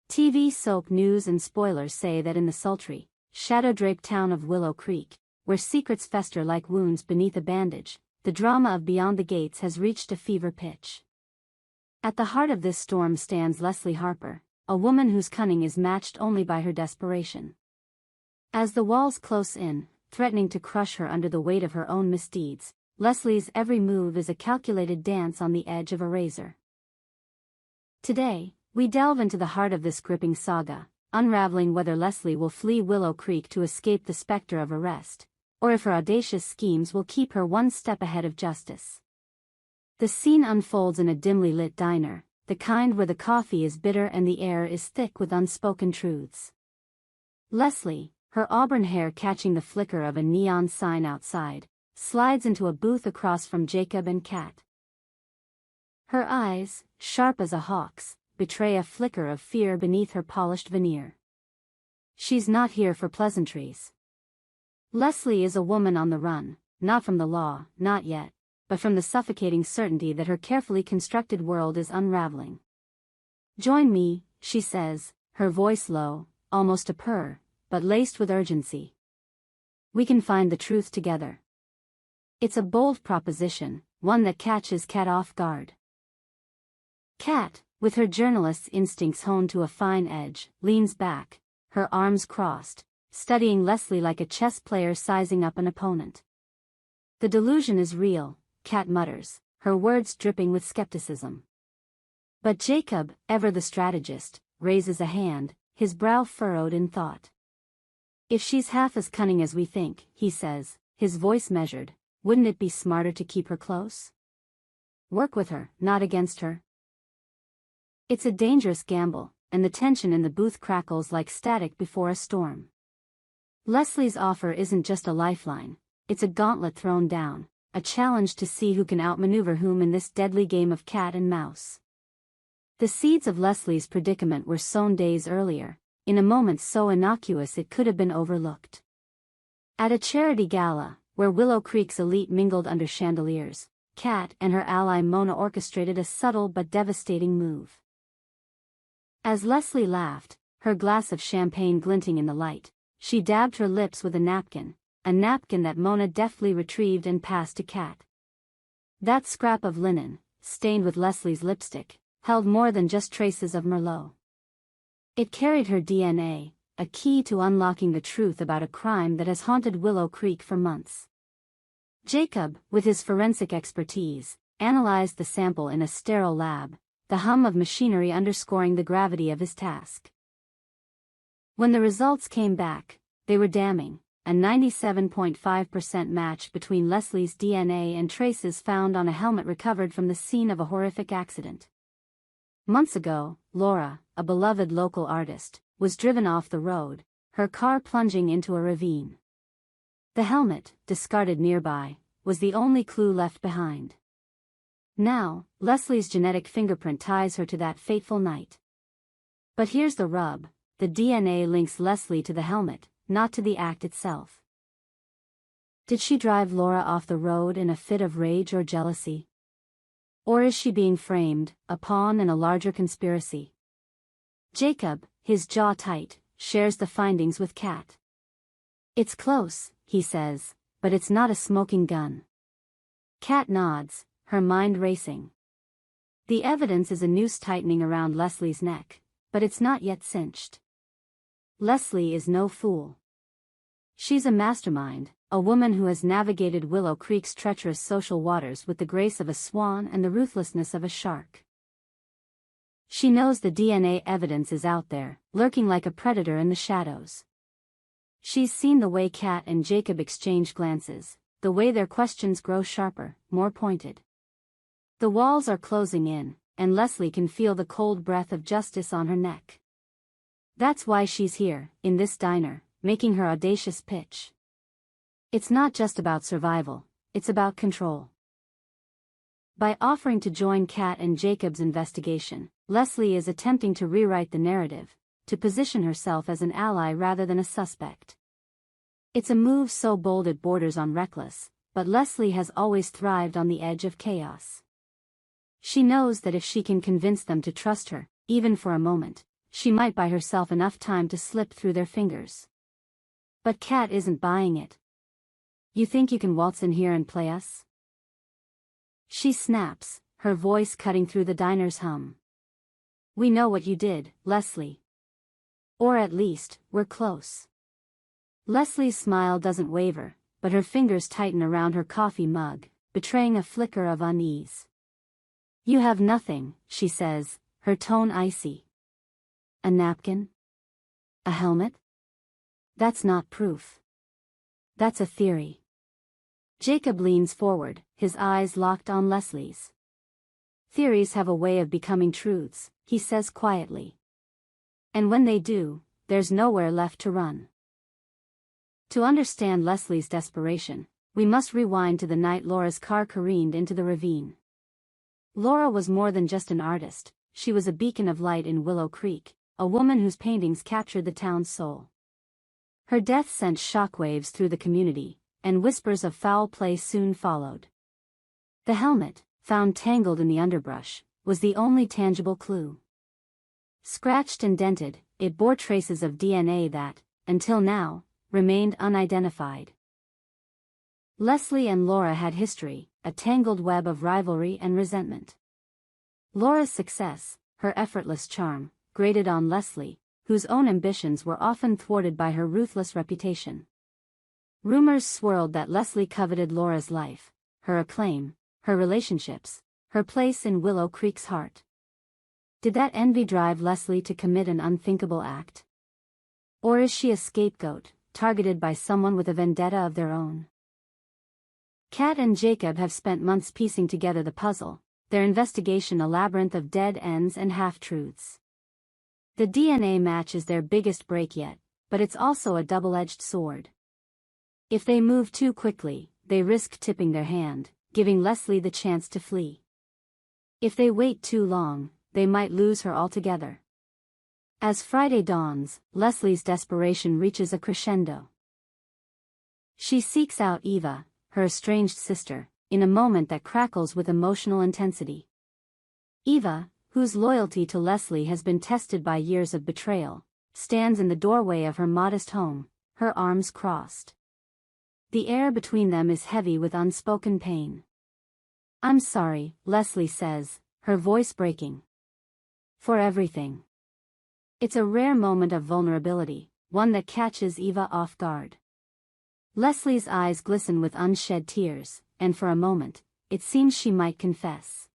TV soap news and spoilers say that in the sultry, shadow-draped town of Willow Creek, where secrets fester like wounds beneath a bandage, the drama of Beyond the Gates has reached a fever pitch. At the heart of this storm stands Leslie Harper, a woman whose cunning is matched only by her desperation. As the walls close in, threatening to crush her under the weight of her own misdeeds, Leslie's every move is a calculated dance on the edge of a razor. Today, we delve into the heart of this gripping saga, unraveling whether Leslie will flee Willow Creek to escape the specter of arrest, or if her audacious schemes will keep her one step ahead of justice. The scene unfolds in a dimly lit diner, the kind where the coffee is bitter and the air is thick with unspoken truths. Leslie, her auburn hair catching the flicker of a neon sign outside, slides into a booth across from Jacob and Kat. Her eyes, sharp as a hawk's, betray a flicker of fear beneath her polished veneer. She's not here for pleasantries. Leslie is a woman on the run, not from the law, not yet, but from the suffocating certainty that her carefully constructed world is unraveling. "Join me," she says, her voice low, almost a purr, but laced with urgency. "We can find the truth together." It's a bold proposition, one that catches Kat off guard. Kat, with her journalist's instincts honed to a fine edge, leans back, her arms crossed, studying Leslie like a chess player sizing up an opponent. "The delusion is real," Kat mutters, her words dripping with skepticism. But Jacob, ever the strategist, raises a hand, his brow furrowed in thought. "If she's half as cunning as we think," he says, his voice measured, "wouldn't it be smarter to keep her close? Work with her, not against her?" It's a dangerous gamble, and the tension in the booth crackles like static before a storm. Leslie's offer isn't just a lifeline, it's a gauntlet thrown down, a challenge to see who can outmaneuver whom in this deadly game of cat and mouse. The seeds of Leslie's predicament were sown days earlier, in a moment so innocuous it could have been overlooked. At a charity gala, where Willow Creek's elite mingled under chandeliers, Kat and her ally Mona orchestrated a subtle but devastating move. As Leslie laughed, her glass of champagne glinting in the light, she dabbed her lips with a napkin that Mona deftly retrieved and passed to Kat. That scrap of linen, stained with Leslie's lipstick, held more than just traces of Merlot. It carried her DNA, a key to unlocking the truth about a crime that has haunted Willow Creek for months. Jacob, with his forensic expertise, analyzed the sample in a sterile lab, the hum of machinery underscoring the gravity of his task. When the results came back, they were damning, a 97.5% match between Leslie's DNA and traces found on a helmet recovered from the scene of a horrific accident. Months ago, Laura, a beloved local artist, was driven off the road, her car plunging into a ravine. The helmet, discarded nearby, was the only clue left behind. Now, Leslie's genetic fingerprint ties her to that fateful night. But here's the rub, the DNA links Leslie to the helmet, not to the act itself. Did she drive Laura off the road in a fit of rage or jealousy? Or is she being framed, a pawn in a larger conspiracy? Jacob, his jaw tight, shares the findings with Kat. "It's close," he says, "but it's not a smoking gun." Kat nods, her mind racing. The evidence is a noose tightening around Leslie's neck, but it's not yet cinched. Leslie is no fool. She's a mastermind, a woman who has navigated Willow Creek's treacherous social waters with the grace of a swan and the ruthlessness of a shark. She knows the DNA evidence is out there, lurking like a predator in the shadows. She's seen the way Kat and Jacob exchange glances, the way their questions grow sharper, more pointed. The walls are closing in, and Leslie can feel the cold breath of justice on her neck. That's why she's here, in this diner, making her audacious pitch. It's not just about survival, it's about control. By offering to join Kat and Jacob's investigation, Leslie is attempting to rewrite the narrative, to position herself as an ally rather than a suspect. It's a move so bold it borders on reckless, but Leslie has always thrived on the edge of chaos. She knows that if she can convince them to trust her, even for a moment, she might buy herself enough time to slip through their fingers. But Kat isn't buying it. "You think you can waltz in here and play us?" she snaps, her voice cutting through the diner's hum. "We know what you did, Leslie. Or at least, we're close." Leslie's smile doesn't waver, but her fingers tighten around her coffee mug, betraying a flicker of unease. "You have nothing," she says, her tone icy. "A napkin? A helmet? That's not proof. That's a theory." Jacob leans forward, his eyes locked on Leslie's. "Theories have a way of becoming truths," he says quietly. "And when they do, there's nowhere left to run." To understand Leslie's desperation, we must rewind to the night Laura's car careened into the ravine. Laura was more than just an artist, she was a beacon of light in Willow Creek, a woman whose paintings captured the town's soul. Her death sent shockwaves through the community, and whispers of foul play soon followed. The helmet, found tangled in the underbrush, was the only tangible clue. Scratched and dented, it bore traces of DNA that, until now, remained unidentified. Leslie and Laura had history, a tangled web of rivalry and resentment. Laura's success, her effortless charm, grated on Leslie, whose own ambitions were often thwarted by her ruthless reputation. Rumors swirled that Leslie coveted Laura's life, her acclaim, her relationships, her place in Willow Creek's heart. Did that envy drive Leslie to commit an unthinkable act? Or is she a scapegoat, targeted by someone with a vendetta of their own? Kat and Jacob have spent months piecing together the puzzle, their investigation a labyrinth of dead ends and half-truths. The DNA match is their biggest break yet, but it's also a double-edged sword. If they move too quickly, they risk tipping their hand, giving Leslie the chance to flee. If they wait too long, they might lose her altogether. As Friday dawns, Leslie's desperation reaches a crescendo. She seeks out Eva, her estranged sister, in a moment that crackles with emotional intensity. Eva, whose loyalty to Leslie has been tested by years of betrayal, stands in the doorway of her modest home, her arms crossed. The air between them is heavy with unspoken pain. "I'm sorry," Leslie says, her voice breaking. "For everything." It's a rare moment of vulnerability, one that catches Eva off guard. Leslie's eyes glisten with unshed tears, and for a moment, it seems she might confess.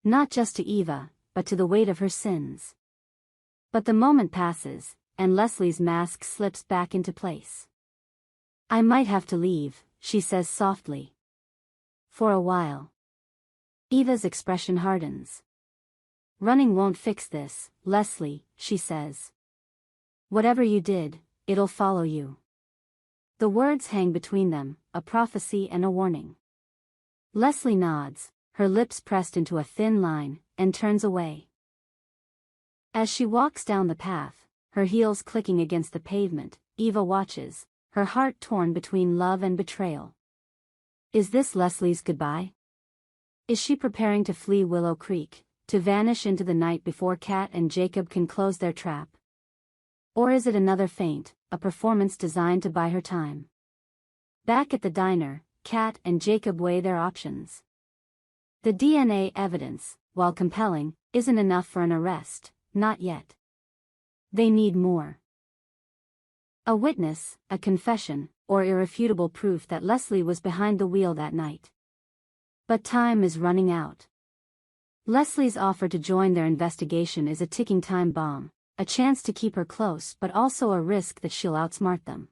Not just to Eva, but to the weight of her sins. But the moment passes, and Leslie's mask slips back into place. "I might have to leave," she says softly. "For a while." Eva's expression hardens. "Running won't fix this, Leslie," she says. "Whatever you did, it'll follow you." The words hang between them, a prophecy and a warning. Leslie nods, her lips pressed into a thin line, and turns away. As she walks down the path, her heels clicking against the pavement, Eva watches, her heart torn between love and betrayal. Is this Leslie's goodbye? Is she preparing to flee Willow Creek, to vanish into the night before Kat and Jacob can close their trap? Or is it another feint, a performance designed to buy her time? Back at the diner, Kat and Jacob weigh their options. The DNA evidence, while compelling, isn't enough for an arrest, not yet. They need more. A witness, a confession, or irrefutable proof that Leslie was behind the wheel that night. But time is running out. Leslie's offer to join their investigation is a ticking time bomb, a chance to keep her close but also a risk that she'll outsmart them.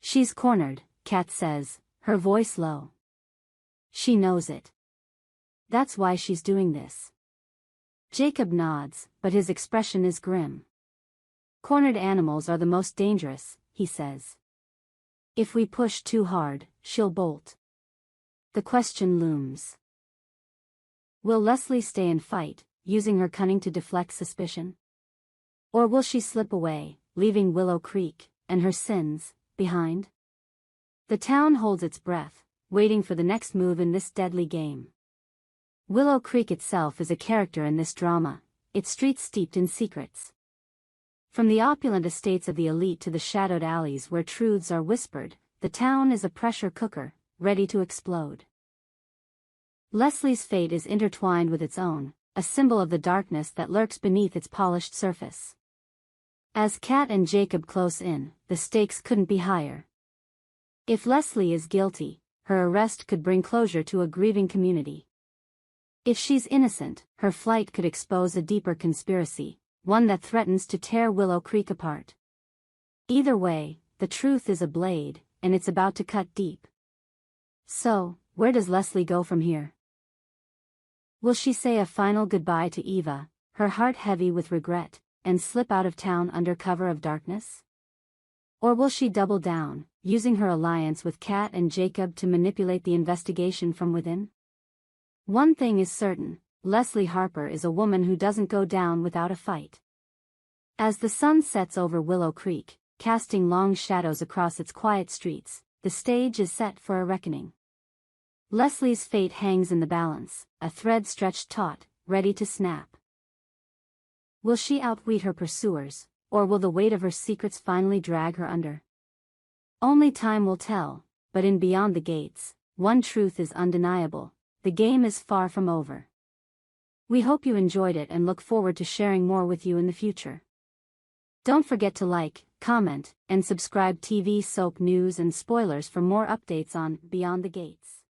She's cornered, Kat says, her voice low. She knows it. That's why she's doing this. Jacob nods, but his expression is grim. Cornered animals are the most dangerous, he says. If we push too hard, she'll bolt. The question looms. Will Leslie stay and fight, using her cunning to deflect suspicion? Or will she slip away, leaving Willow Creek, and her sins, behind? The town holds its breath, waiting for the next move in this deadly game. Willow Creek itself is a character in this drama, its streets steeped in secrets. From the opulent estates of the elite to the shadowed alleys where truths are whispered, the town is a pressure cooker, ready to explode. Leslie's fate is intertwined with its own, a symbol of the darkness that lurks beneath its polished surface. As Kat and Jacob close in, the stakes couldn't be higher. If Leslie is guilty, her arrest could bring closure to a grieving community. If she's innocent, her flight could expose a deeper conspiracy, one that threatens to tear Willow Creek apart. Either way, the truth is a blade, and it's about to cut deep. So, where does Leslie go from here? Will she say a final goodbye to Eva, her heart heavy with regret, and slip out of town under cover of darkness? Or will she double down, using her alliance with Kat and Jacob to manipulate the investigation from within? One thing is certain, Leslie Harper is a woman who doesn't go down without a fight. As the sun sets over Willow Creek, casting long shadows across its quiet streets, the stage is set for a reckoning. Leslie's fate hangs in the balance, a thread stretched taut, ready to snap. Will she outwit her pursuers, or will the weight of her secrets finally drag her under? Only time will tell, but in Beyond the Gates, one truth is undeniable: the game is far from over. We hope you enjoyed it and look forward to sharing more with you in the future. Don't forget to like, comment, and subscribe. TV soap news and spoilers for more updates on Beyond the Gates.